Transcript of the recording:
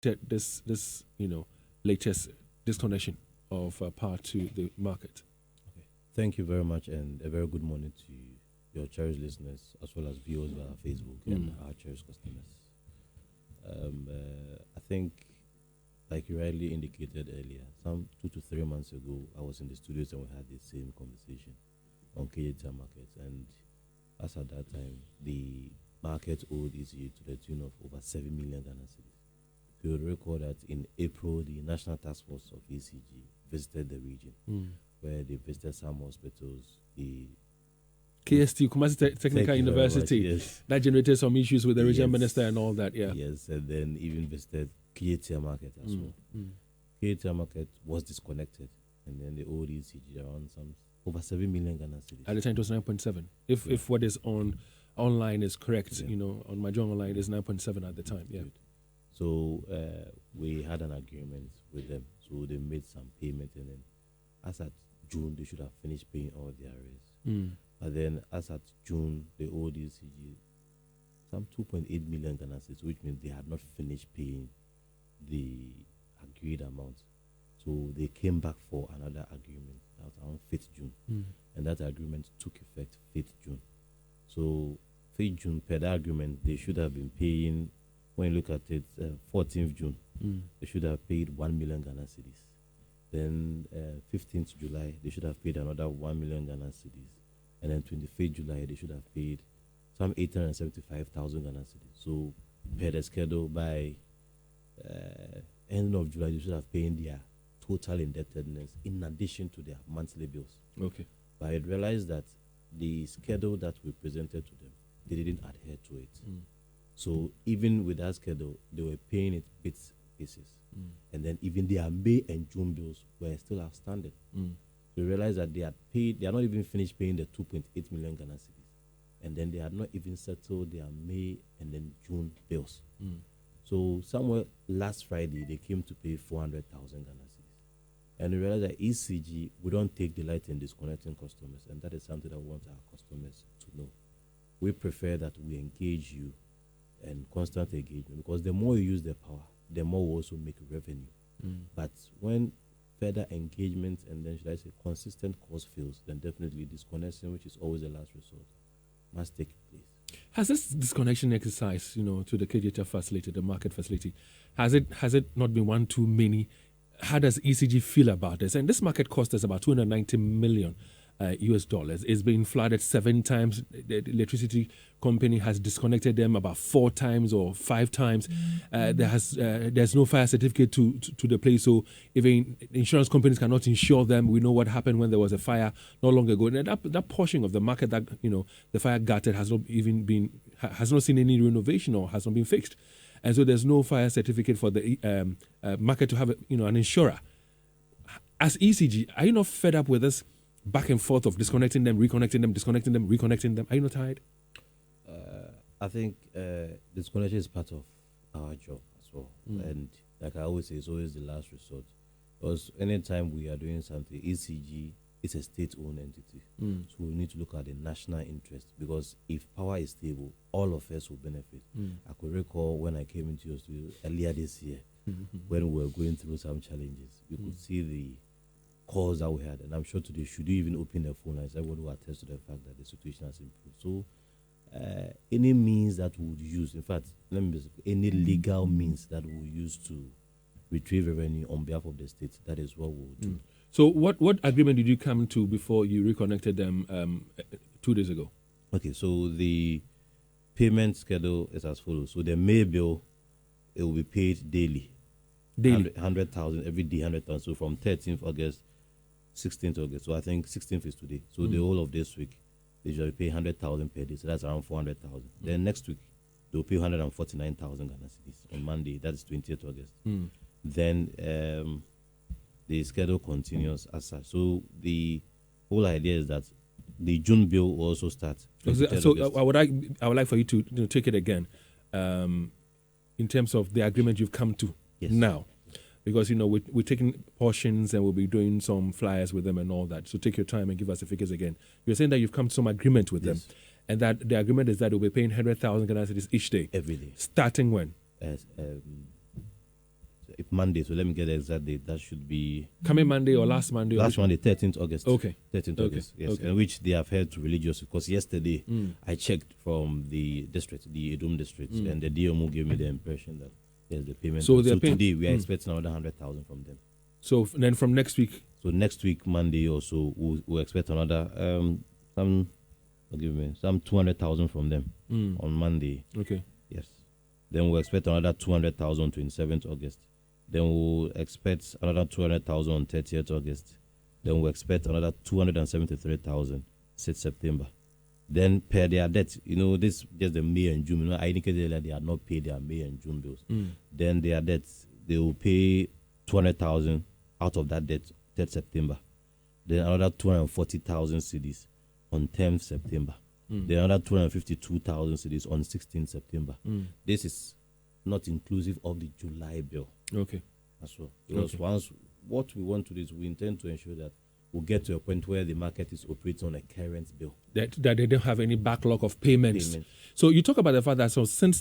this latest disconnection of power to the market? Okay. Thank you very much, and a very good morning to your cherished listeners as well as viewers via Facebook and our cherished customers. I think, like you rightly indicated earlier, some 2 to 3 months ago, I was in the studios and we had the same conversation on Kejetia market. And as at that time, the market owed ECG to the tune of over 7 million Ghana cedis. You will recall that in April, the National Task Force of ECG visited the region, where they visited some hospitals. The KST, Kumasi Technical University, yes. that generated some issues with the regional Yes. minister and all that, yeah. Yes, and then even visited Kejetia market as well. Kejetia market was disconnected, and then the old ECG around some over 7 million Ghana cedis. At the time, it was 9.7. If what is online is correct, on my journal online, it's 9.7 at the time, yeah. Good. So we had an agreement with them, so they made some payment, and then as at June, they should have finished paying all their arrears. But then as at June, the old ECG, some 2.8 million Ghana cedis, which means they had not finished paying the agreed amount. So they came back for another agreement. That was around 5th June. And that agreement took effect 5th June. So 5th June, per that agreement, they should have been paying, when you look at it, 14th June, they should have paid 1 million Ghana cedis. Then 15th July, they should have paid another 1 million Ghana cedis. And then 25th July, they should have paid some 875,000 Ghana cedis. So per the schedule, by end of July, they should have paid their total indebtedness in addition to their monthly bills. Okay. But I realized that the schedule that we presented to them, they didn't adhere to it. So even with that schedule, they were paying it bits pieces. And then even their May and June bills were still outstanding. So we realized that they had not even finished paying the 2.8 million Ghana cedis. And then they had not even settled their May and then June bills. So somewhere last Friday, they came to pay 400,000 Ghana cedis. And we realized that ECG, we don't take delight in disconnecting customers. And that is something that we want our customers to know. We prefer that we engage you and constant engagement, because the more you use the power, the more we also make revenue. But when further engagement and then, should I say, consistent cause fails, then definitely disconnection, which is always the last resort, must take place. Has this disconnection exercise, to the Kejetia facility, the market facility, has it not been one too many? How does ECG feel about this? And this market cost us about 290 million US dollars. It's been flooded 7 times. The electricity company has disconnected them about 4 times or 5 times. There's no fire certificate to the place, so even insurance companies cannot insure them. We know what happened when there was a fire not long ago. And that portion of the market that the fire gutted has not seen any renovation or has not been fixed, and so there's no fire certificate for the market to have an insurer. As ECG, are you not fed up with this back and forth of disconnecting them, reconnecting them, disconnecting them, reconnecting them? Are you not tired? I think disconnection is part of our job as well. And like I always say, it's always the last resort. Because anytime we are doing something, ECG is a state-owned entity. So we need to look at the national interest, because if power is stable, all of us will benefit. I could recall when I came into your studio earlier this year, when we were going through some challenges, you could see the calls that we had, and I'm sure today, should you even open the phone lines, everyone will attest to the fact that the situation has improved. So any means that we would use, in fact, any legal means that we will use to retrieve revenue on behalf of the state, that is what we will do. So what agreement did you come to before you reconnected them 2 days ago? Okay, so the payment schedule is as follows. So the May bill, it will be paid daily. 100,000 every day, 100,000. So from 13th August, 16th August. So I think 16th is today. So the whole of this week, they should pay 100,000 per day. So that's around 400,000. Then next week, they'll pay 149,000 Ghana cedis on Monday. That's 20th August. Then the schedule continues as such. So the whole idea is that the June bill will also start. So I would like for you to take it again in terms of the agreement you've come to now. Because, we're taking portions and we'll be doing some flyers with them and all that. So take your time and give us the figures again. You're saying that you've come to some agreement with them. And that the agreement is that we'll be paying 100,000 Ghana cedis each day. Every day. Starting when? Monday. So let me get the exact date. That should be coming Monday or last Monday? Last Monday, 13th August. Okay. 13th Okay. August, yes. Okay. And which they have held religious, because yesterday I checked from the district, the Edom district, and the DMO gave me the impression that there's the payment. So today we are expecting another 100,000 from them. So then from next week? So next week, Monday or so, we'll expect another, some 200,000 from them on Monday. Okay. Yes. Then we'll expect another 200,000 on 27th August. Then we'll expect another 200,000 on 30th August. Then we'll expect another 273,000 6th September. Then per their debt, this just the May and June. I indicated that they had not paid their May and June bills. Then their debts, they will pay 200,000 out of that debt 3rd September. Then another 240,000 cedis on 10th September. Then another 252,000 cedis on 16th September. This is not inclusive of the July bill. Okay. As well. Because once what we want to do is we intend to ensure that we'll get to a point where the market is operating on a current bill. That they don't have any backlog of payments. So you talk about the fact that since